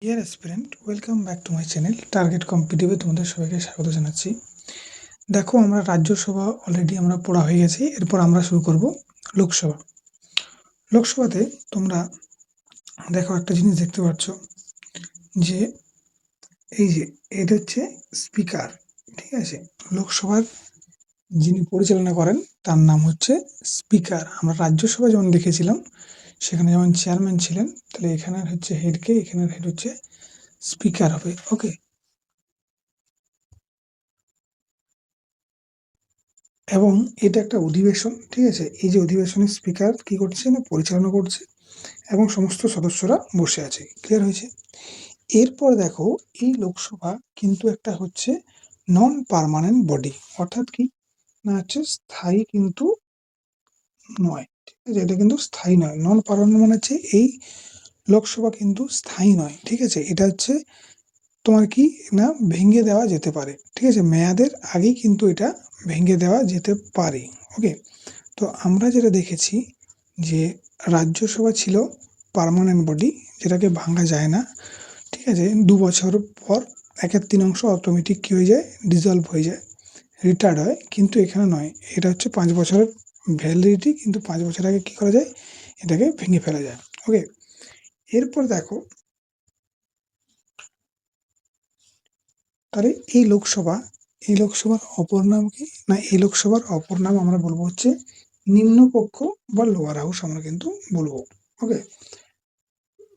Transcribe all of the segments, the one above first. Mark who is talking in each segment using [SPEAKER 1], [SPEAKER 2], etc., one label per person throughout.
[SPEAKER 1] Deer aspirant, welcome back to my channel target কম্পিটিটিভে তোমাদের সবাইকে স্বাগত জানাচ্ছি। দেখো, আমরা রাজ্যসভা অলরেডি আমরা পড়া হয়ে গেছি। এরপর আমরা শুরু করব লোকসভা। লোকসভাতে তোমরা দেখো একটা জিনিস দেখতে পাচ্ছ যে এই যে এটা হচ্ছে স্পিকার, ঠিক আছে। লোকসভার যিনি পরিচালনা করেন তার নাম হচ্ছে স্পিকার। আমরা রাজ্যসভা যেমন দেখেছিলাম সেখানে যেমন চেয়ারম্যান ছিলেন, তাহলে এখানের হচ্ছে হেডকে, এখানের হেড হচ্ছে স্পিকার হবে। ওকে, এবং এটা একটা অধিবেশন, ঠিক আছে। এই যে অধিবেশনের স্পিকার কি করছে না পরিচালনা করছে এবং সমস্ত সদস্যরা বসে আছে। ক্লিয়ার হয়েছে? এরপর দেখো, এই লোকসভা কিন্তু একটা হচ্ছে নন পার্মানেন্ট বডি, অর্থাৎ কি না হচ্ছে স্থায়ী কিন্তু নয়, ঠিক আছে। এটা কিন্তু স্থায়ী নয়। নন পার্মানেন্ট মানে হচ্ছে এই লোকসভা কিন্তু স্থায়ী নয়, ঠিক আছে। এটা হচ্ছে তোমার কি না ভেঙে দেওয়া যেতে পারে, ঠিক আছে। মেয়াদের আগেই কিন্তু এটা ভেঙে দেওয়া যেতে পারে। ওকে, তো আমরা যেটা দেখেছি যে রাজ্যসভা ছিল পার্মানেন্ট বডি, যেটাকে ভাঙা যায় না, ঠিক আছে। ২ বছর পর ১/৩ অটোমেটিক কি হয়ে যায়, ডিজলভ হয়ে যায়, রিটায়ার্ড হয়। কিন্তু এখানে নয়, এটা হচ্ছে ৫ বছরের ভ্যালিডিটি, কিন্তু ৫ বছর আগে কি করা যায়, এটাকে ভেঙে ফেলা যায়। ওকে, এরপর দেখো, তাহলে এই লোকসভার অপর নাম কি না, এই লোকসভার অপর নাম আমরা বলবো হচ্ছে নিম্নকক্ষ বা লোয়ার হাউস আমরা কিন্তু বলবো। ওকে,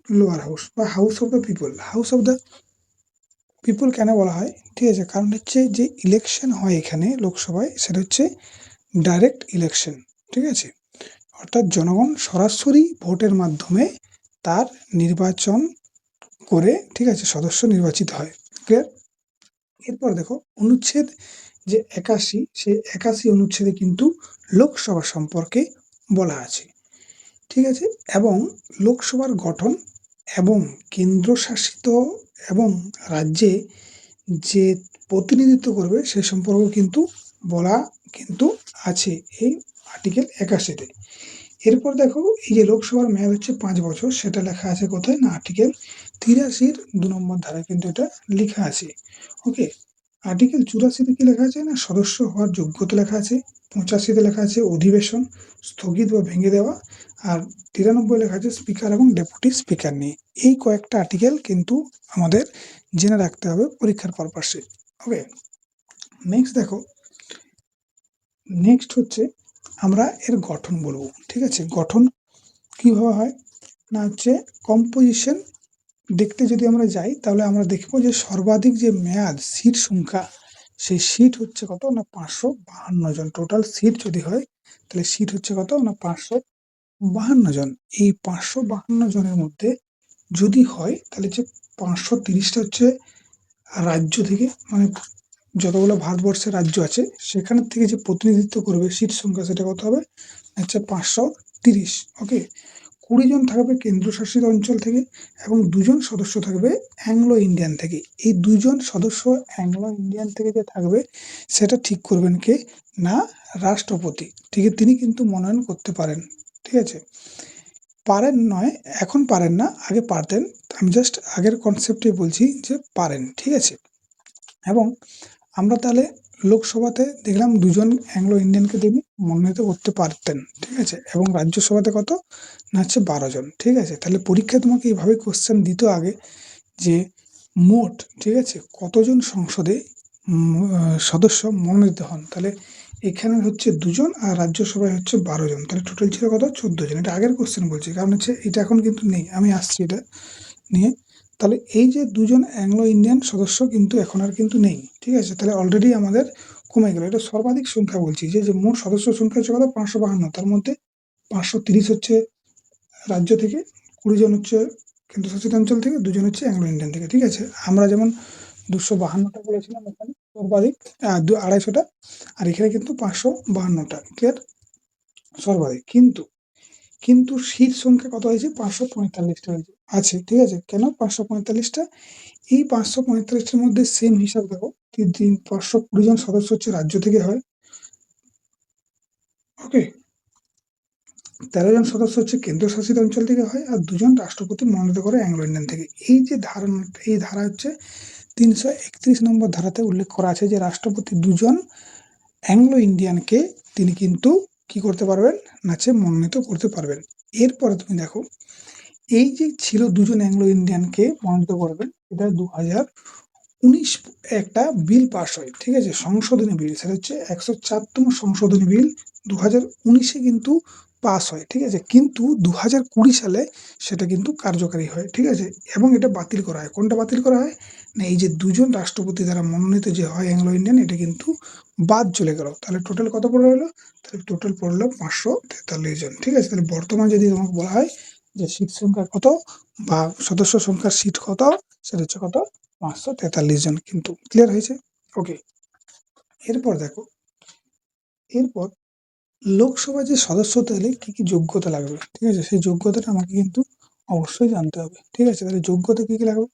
[SPEAKER 1] লোয়ার হাউস বা house of the people. House of the people কেন বলা হয়, ঠিক আছে, কারণ হচ্ছে যে ইলেকশন হয় এখানে লোকসভায়, সেটা হচ্ছে ডাইরেক্ট ইলেকশন, ঠিক আছে। অর্থাৎ জনগণ সরাসরি ভোটের মাধ্যমে তার নির্বাচন করে, ঠিক আছে, সদস্য নির্বাচিত হয়। ক্লিয়ার? এরপর দেখো, অনুচ্ছেদ যে ৮১, সেই ৮১ অনুচ্ছেদে কিন্তু লোকসভা সম্পর্কে বলা আছে, ঠিক আছে। এবং লোকসভার গঠন এবং কেন্দ্রশাসিত এবং রাজ্যে যে প্রতিনিধিত্ব করবে সে সম্পর্কেও কিন্তু বলা কিন্তু আছে এই আর্টিকেল ৮১-তে। এরপর দেখো, এই যে লোকসভার মেয়াদ হচ্ছে ৫ বছর, সেটা লেখা আছে কোথায় না আর্টিকেল ৮৩-র ২ নম্বর ধারায় কিন্তু এটা লেখা আছে। ওকে, আর্টিকেল ৮৪-তে কি লেখা আছে না সদস্য হওয়ার যোগ্যতা লেখা আছে। ৮৫-তে লেখা আছে অধিবেশন স্থগিত বা ভেঙে দেওয়া। আর ৯৩ লেখা আছে স্পিকার এবং ডেপুটি স্পিকার নিয়ে। এই কয়েকটা আর্টিকেল কিন্তু আমাদের জেনে রাখতে হবে পরীক্ষার পারপাসে। ওকে, নেক্সট দেখো, নেক্সট হচ্ছে আমরা এর গঠন বলবো, ঠিক আছে। গঠন কিভাবে হয় না হচ্ছে কম্পোজিশন দেখতে যদি আমরা যাই, তাহলে আমরা দেখব যে সর্বাধিক যে মেয়াদ সিট সংখ্যা, সেই সিট হচ্ছে কত না ৫৫২ জন। টোটাল সিট যদি হয় তাহলে সিট হচ্ছে কত না ৫৫২ জন। এই ৫৫২ জনের মধ্যে যদি হয় তাহলে যে ৫৩০টা হচ্ছে রাজ্য থেকে, মানে যতগুলো ভারতবর্ষের রাজ্য আছে সেখানের থেকে যে প্রতিনিধিত্ব করবে সিট সংখ্যা, সেটা কত হবে হচ্ছে ৫৩০। ওকে, ২০ জন থাকবে কেন্দ্রশাসিত অঞ্চল থেকে এবং ২ জন সদস্য থাকবে অ্যাংলো ইন্ডিয়ান থেকে। এই ২ জন সদস্য অ্যাংলো ইন্ডিয়ান থেকে যে থাকবে সেটা ঠিক করবেন কে না রাষ্ট্রপতি, ঠিক আছে। তিনি কিন্তু মনোনয়ন করতে পারেন, ঠিক আছে। পারেন নয়, এখন পারেন না, আগে পারতেন। আমি জাস্ট আগের কনসেপ্টে বলছি যে পারেন, ঠিক আছে। এবং আমরা তাহলে লোকসভাতে দেখলাম ২ জন অ্যাংলো ইন্ডিয়ানকে তিনি মনোনীত করতে পারতেন, ঠিক আছে। এবং রাজ্যসভাতে কত না হচ্ছে ১২ জন, ঠিক আছে। তাহলে পরীক্ষায় তোমাকে এইভাবে কোশ্চেন দিত আগে যে মোট, ঠিক আছে, কতজন সংসদে সদস্য মনোনীত হন। তাহলে এখানে হচ্ছে ২ জন আর রাজ্যসভায় হচ্ছে ১২ জন, তাহলে টোটাল ছিল কত ১৪ জন। এটা আগের কোশ্চেন বলছি, কারণ হচ্ছে এটা এখন কিন্তু নেই, আমি আসছি এটা নিয়ে। তাহলে এই যে ২ জন অ্যাংলো ইন্ডিয়ান সদস্য কিন্তু এখন আর কিন্তু নেই, ঠিক আছে। তাহলে অলরেডি আমাদের কমে গেল। এটা সর্বাধিক সংখ্যা বলছি, যে মোট সদস্য সংখ্যা হচ্ছে কত ৫৫২, তার মধ্যে ৫৩০ হচ্ছে রাজ্য থেকে, ২০ জন হচ্ছে কেন্দ্রশাসিত অঞ্চল থেকে, ২ জন হচ্ছে অ্যাংলো ইন্ডিয়ান থেকে, ঠিক আছে। আমরা যেমন ২৫২টা বলেছিলাম এখানে সর্বাধিক, ২৫০টা, আর এখানে কিন্তু ৫৫২টা। ক্লিয়ার? সর্বাধিক। কিন্তু সিট সংখ্যা কত হয়েছে ৫৪৫টা হয়েছে আছে, ঠিক আছে। কেন ৫৪৫টা? এই ৫৪৫টার মধ্যে সেম হিসাব দেখো, ৫২০ জন সদস্য হচ্ছে রাজ্য থেকে হয়। ওকে, 13 জন সদস্য হচ্ছে কেন্দ্রশাসিত অঞ্চল থেকে হয়, আর 2 জন রাষ্ট্রপতি মনোনীত করে অ্যাংলো ইন্ডিয়ান থেকে। এই যে ধারণাটা, এই ধারা হচ্ছে 331 নম্বর ধারাতে উল্লেখ করা আছে যে রাষ্ট্রপতি 2 জন অ্যাংলো ইন্ডিয়ানকে তিনি কিন্তু কি করতে পারবেন, না মনোনীত করতে পারবেন। এরপরে তুমি দেখো, এই যে ছিল 2 জন অ্যাংলো ইন্ডিয়ানকে মনোনীত করবেন, এটা 2019 একটা বিল পাস হয়, ঠিক আছে, সংশোধনী বিল। সেটা হচ্ছে 104তম সংশোধনী বিল 2019-এ কিন্তু পাস হয়, ঠিক আছে। কিন্তু 2020 সালে সেটা কিন্তু কার্যকারী হয়, ঠিক আছে, এবং এটা বাতিল করা হয়। কোনটা বাতিল করা হয়, না এই যে 2 জন রাষ্ট্রপতি দ্বারা মনোনীত যে হয় অ্যাংলো ইন্ডিয়ান, এটা কিন্তু বাদ চলে গেল। তাহলে টোটাল কত পড়ে হলো, তাহলে টোটাল পড়লো 543 জন, ঠিক আছে। তাহলে বর্তমান যদি তোমাকে বলা হয় যে সিট সংখ্যা কত বা সদস্য সংখ্যার সিট কত, সেটা হচ্ছে কত, 543 জন। কিন্তু ক্লিয়ার হয়েছে? ওকে। এরপর দেখো, এরপর লোকসভা যে সদস্য হতে হলে কি কি যোগ্যতা লাগবে, ঠিক আছে, সেই যোগ্যতাটা আমাকে কিন্তু অবশ্যই জানতে হবে, ঠিক আছে। তাহলে যোগ্যতা কি কি লাগবে,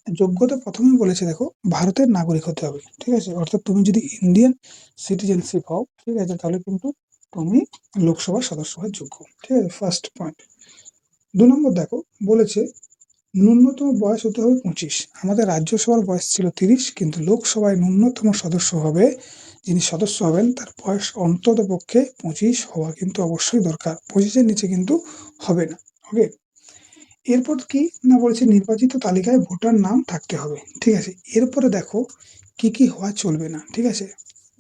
[SPEAKER 1] যোগ্যতা প্রথমেই বলেছে দেখো, ভারতের নাগরিক হতে হবে, ঠিক আছে। অর্থাৎ তুমি যদি ইন্ডিয়ান সিটিজেনশিপ হও, ঠিক আছে, তাহলে কিন্তু তুমি লোকসভার সদস্য হওয়ার যোগ্য, ঠিক আছে, ফার্স্ট পয়েন্ট। 2 নম্বর দেখো, বলেছে ন্যূনতম বয়স হতে হবে 25। আমাদের রাজ্যসভার বয়স ছিল 30, কিন্তু লোকসভায় ন্যূনতম সদস্য হবে, যিনি সদস্য হবেন তার বয়স অন্তত পক্ষে 25 হওয়া কিন্তু অবশ্যই দরকার। 25-এর নিচে কিন্তু হবে না। ওকে। এরপর কি না বলেছে, নির্বাচিত তালিকায় ভোটার নাম থাকতে হবে, ঠিক আছে। এরপরে দেখো কি কি হওয়া চলবে না, ঠিক আছে।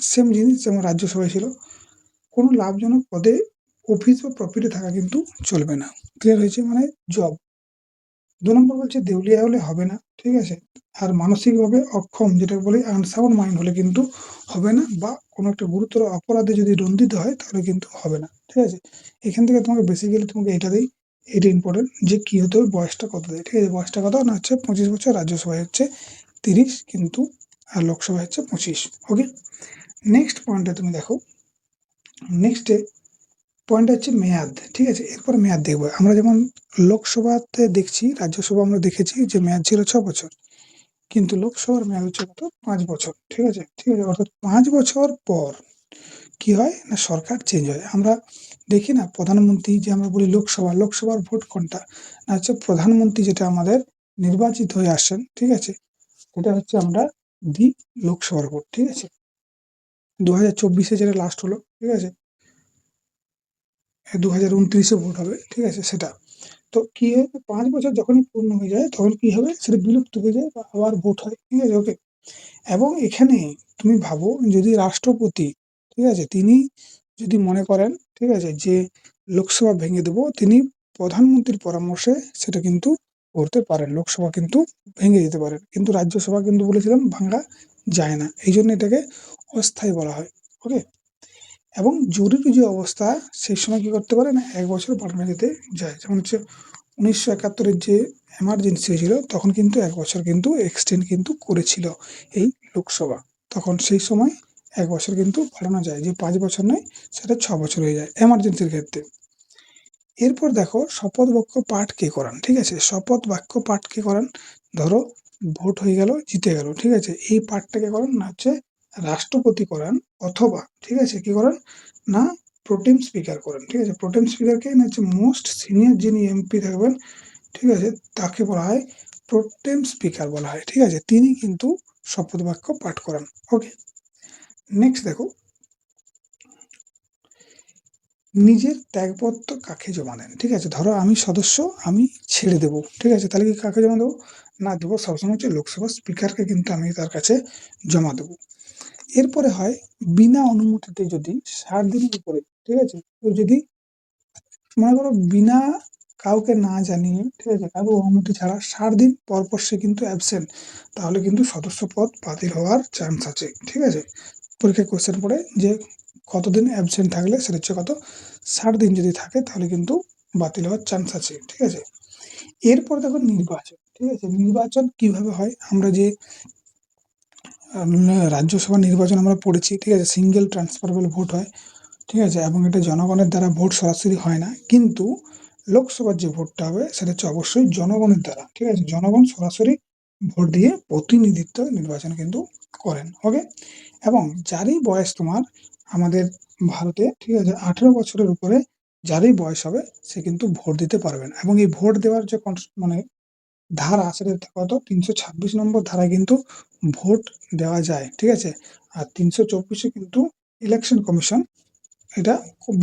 [SPEAKER 1] সেম জিনিস যেমন রাজ্যসভায় ছিল, কোনো লাভজনক পদে অফিস বা প্রফিটে থাকা কিন্তু চলবে না। ক্লিয়ার হয়েছে? মানে জব। 2 নম্বর বলছে দেউলিয়া হলে হবে না, ঠিক আছে। আর মানসিকভাবে অক্ষম, যেটাকে বলে আনসাউন্ড মাইন্ড হলে কিন্তু হবে না, বা কোনো একটা গুরুতর অপরাধে যদি দণ্ডিত হয় তাহলে কিন্তু হবে না, ঠিক আছে। এখান থেকে তোমাকে বেসিক্যালি তোমাকে এটা দেই, এটা ইম্পর্টেন্ট যে কি হতে হবে, বয়সটা কত দেয়, ঠিক আছে। বয়সটা কত না হচ্ছে 25 বছর, রাজ্যসভায় হচ্ছে 30, কিন্তু আর লোকসভায় হচ্ছে 25। ওকে। নেক্সট পয়েন্টে তুমি দেখো, নেক্সটে পয়েন্ট হচ্ছে মেয়াদ, ঠিক আছে। এরপরে মেয়াদ দেখবো আমরা, যেমন লোকসভাতে দেখছি, রাজ্যসভা আমরা দেখেছি যে মেয়াদ ছিল 6 বছর, কিন্তু লোকসভার মেয়াদ হচ্ছে কত, 5 বছর, ঠিক আছে, ঠিক আছে। অর্থাৎ 5 বছর পর কি হয় না, সরকার চেঞ্জ হয়। আমরা দেখি না প্রধানমন্ত্রী, যে আমরা বলি লোকসভা, লোকসভার ভোট কোনটা, না হচ্ছে প্রধানমন্ত্রী যেটা আমাদের নির্বাচিত হয়ে আসেন, ঠিক আছে, এটা হচ্ছে আমরা দিই লোকসভার ভোট, ঠিক আছে। 2024-এ যেটা লাস্ট হলো, ঠিক আছে, 2029-এ ভোট হবে, ঠিক আছে, সেটা। তো কি হয়, 5 বছর যখনই পূর্ণ হয়ে যায় তখন কি হবে, সেটা বিলুপ্ত হয়ে যায় বা আবার ভোট হয়, ঠিক আছে। ওকে। এবং এখানে তুমি ভাবো, যদি রাষ্ট্রপতি, ঠিক আছে, তিনি যদি মনে করেন, ঠিক আছে, যে লোকসভা ভেঙে দেবো, তিনি প্রধানমন্ত্রীর পরামর্শে সেটা কিন্তু করতে পারেন, লোকসভা কিন্তু ভেঙে দিতে পারেন। কিন্তু রাজ্যসভা কিন্তু বলেছিলাম ভাঙা যায় না, এই জন্য এটাকে অস্থায়ী বলা হয়। ওকে। এবং জরুরি যে অবস্থা, সেই সময় কি করতে পারে না, 1 বছর বাড়ানো যেতে যায়। যেমন হচ্ছে 1971-এর যে এমার্জেন্সি হয়েছিল, তখন কিন্তু 1 বছর কিন্তু এক্সটেন্ড কিন্তু করেছিল এই লোকসভা। তখন সেই সময় 1 বছর কিন্তু বাড়ানো যায়, যে 5 বছর নয়, সেটা 6 বছর হয়ে যায় এমার্জেন্সির ক্ষেত্রে। এরপর দেখো শপথ বাক্য পাঠ কে করান, ঠিক আছে। শপথ বাক্য পাঠ কে করান, ধরো ভোট হয়ে গেল, জিতে গেল, ঠিক আছে, এই পাঠটাকে করান না হচ্ছে রাষ্ট্রপতি করান, অথবা ঠিক আছে কি করান না প্রোটেম স্পিকার করেন, ঠিক আছে। প্রোটেম স্পিকারকে না হচ্ছে মোস্ট সিনিয়র যিনি এমপি থাকবেন, ঠিক আছে, তাকে বলা হয় প্রোটেম স্পিকার বলা হয়, ঠিক আছে। তিনি কিন্তু শপথ বাক্য পাঠ করান। ওকে। নেক্সট দেখো, নিজের ত্যাগপত্র কাকে জমা দেন, ঠিক আছে। ধরো আমি সদস্য, আমি ছেড়ে দেবো, ঠিক আছে, তাহলে কি কাকে জমা দেবো, না দেবো সবসময় হচ্ছে লোকসভার স্পিকারকে কিন্তু আমি তার কাছে জমা দেবো। এরপরে হয় বিনা অনুমতিতে যদি 60 দিনের উপরে, ঠিক আছে, কেউ যদি মনে করো বিনা কাউকে না জানিয়ে, ঠিক আছে, কারো অনুমতি ছাড়া 60 দিন পর পর সে কিন্তু অ্যাবসেন্ট, তাহলে কিন্তু সদস্য পদ বাতিল হওয়ার চান্স আছে, ঠিক আছে। পরীক্ষায় কোয়েশ্চেন পড়ে যে কতদিন অ্যাবসেন্ট থাকলে, সেটা হচ্ছে কত, 60 দিন যদি থাকে তাহলে কিন্তু বাতিল হওয়ার চান্স আছে, ঠিক আছে। এরপর দেখো নির্বাচন, ঠিক আছে। নির্বাচন কিভাবে হয়, আমরা যে রাজ্যসভা নির্বাচন আমরা পড়েছি, ঠিক আছে, সিঙ্গেল ট্রান্সফারেবল ভোট হয়, ঠিক আছে, এবং এটা জনগণের দ্বারা ভোট সরাসরি হয় না। কিন্তু লোকসভার যে ভোটটা হবে সেটা হচ্ছে অবশ্যই জনগণের দ্বারা, ঠিক আছে। জনগণ সরাসরি ভোট দিয়ে প্রতিনিধিত্ব নির্বাচন কিন্তু করেন। ওকে। এবং যারই বয়স তোমার আমাদের ভারতে, ঠিক আছে, 18 বছরের উপরে, যারই বয়স হবে সে কিন্তু ভোট দিতে পারবেন এবং এই ভোট দেওয়ার যে মানে ধারা সেটা কত ৩২৬ নম্বর ধারায় কিন্তু ভোট দেওয়া যায়, ঠিক আছে? আর ৩২৪-এ কিন্তু ইলেকশন কমিশন এটা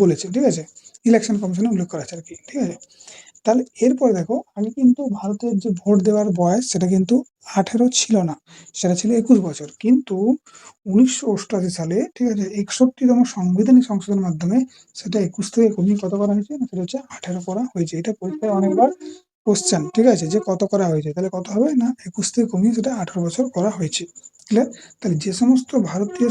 [SPEAKER 1] বলেছে, ঠিক আছে? ইলেকশন কমিশনে উল্লেখ করা আছে আরকি, ঠিক আছে? তাহলে এরপরে দেখো আগে কিন্তু ভারতের যে ভোট দেওয়ার বয়স সেটা কিন্তু ১৮ ছিল না, সেটা ছিল ২১ বছর। কিন্তু ১৯৮৮ সালে, ঠিক আছে, ৬১তম সাংবিধানিক সংশোধনের মাধ্যমে সেটা ২১ থেকে কমিয়ে কত করা হয়েছে? না সেটা হচ্ছে ১৮ করা হয়েছে। এটা পরীক্ষায় অনেকবার কোশ্চেন, ঠিক আছে, যে কত করা হয়েছে? তাহলে কত হবে? না ২১ থেকে কমিয়ে সেটা ১৮ বছর করা হয়েছে। ক্লিয়ার? তাহলে যে সমস্ত ভারতীয়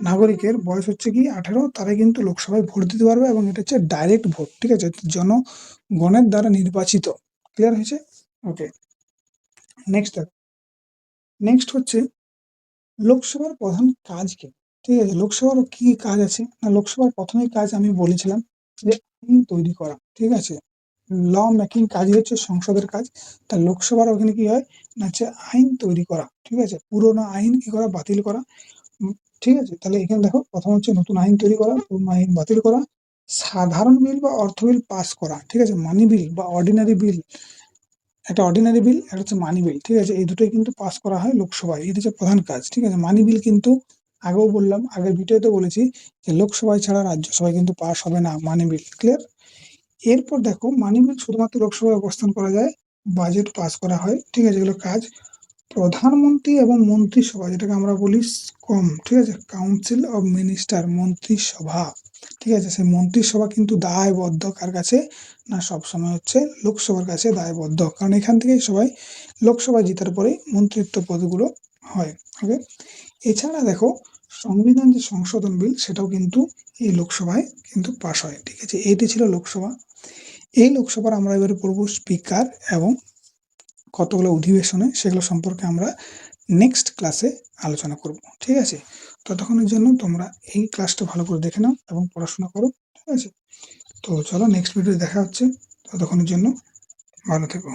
[SPEAKER 1] নাগরিকের বয়স হচ্ছে কি ১৮, তারা কিন্তু লোকসভায় ভোট দিতে পারবে এবং এটা হচ্ছে ডাইরেক্ট ভোট, ঠিক আছে? জনগণের দ্বারা নির্বাচিত। ক্লিয়ার হয়েছে? ওকে। নেক্সট দেখো। নেক্সট হচ্ছে লোকসভার প্রধান কাজ কি? ঠিক আছে? লোকসভার কি কাজ আছে? না লোকসভার প্রথমেই কাজ আমি বলেছিলাম যে আইন তৈরি করা, ঠিক আছে? ল মেকিং কাজই হচ্ছে সংসদের কাজ। তা লোকসভার ওখানে কি হয়? না হচ্ছে আইন তৈরি করা, ঠিক আছে? পুরোনো আইন কি করা? বাতিল করা। উম ঠিক আছে? তাহলে এখানে দেখো ১ম হচ্ছে নতুন আইন তৈরি করা, পুরোনো আইন বাতিল করা, সাধারণ বিল বা অর্থ বিল পাস করা, ঠিক আছে? মানি বিল বা অর্ডিনারি বিল, একটা অর্ডিনারি বিল, একটা হচ্ছে মানি বিল, ঠিক আছে? এই দুটোই কিন্তু পাস করা হয় লোকসভায়। এটা হচ্ছে প্রধান কাজ, ঠিক আছে? মানি বিল কিন্তু আগেও বললাম, আগের ভিডিওতে বলেছি যে লোকসভায় ছাড়া রাজ্যসভায় কিন্তু পাস হবে না মানি বিল। ক্লিয়ার? এরপর দেখো মানি বিল শুধুমাত্র লোকসভায় উপস্থান করা যায়, বাজেট পাস করা হয়, ঠিক আছে? এগুলো কাজ। প্রধানমন্ত্রী এবং মন্ত্রিসভা যেটাকে আমরা বলি স্কম, ঠিক আছে? কাউন্সিল অফ মিনিস্টার, মন্ত্রিসভা, ঠিক আছে? সেই মন্ত্রিসভা কিন্তু দায়বদ্ধ কার কাছে? না সবসময় হচ্ছে লোকসভার কাছে দায়বদ্ধ। কারণ এখান থেকেই সবাই লোকসভায় জেতার পরেই মন্ত্রিত্ব পদগুলো হয়। ওকে? এছাড়া দেখো সংবিধান যে সংশোধন বিল সেটাও কিন্তু এই লোকসভায় কিন্তু পাস হয়, ঠিক আছে? এটি ছিল লোকসভা। এই লোকসভার আমরা এবারে পড়ব স্পিকার এবং কতগুলো অধিবেশনে, সেগুলো সম্পর্কে আমরা নেক্সট ক্লাসে আলোচনা করব, ঠিক আছে? ততক্ষণের জন্য তোমরা এই ক্লাসটা ভালো করে দেখে নাও এবং পড়াশোনা করো, ঠিক আছে? তো চলো নেক্সট ভিডিও দেখা হচ্ছে। ততক্ষণের জন্য ভালো থেকো।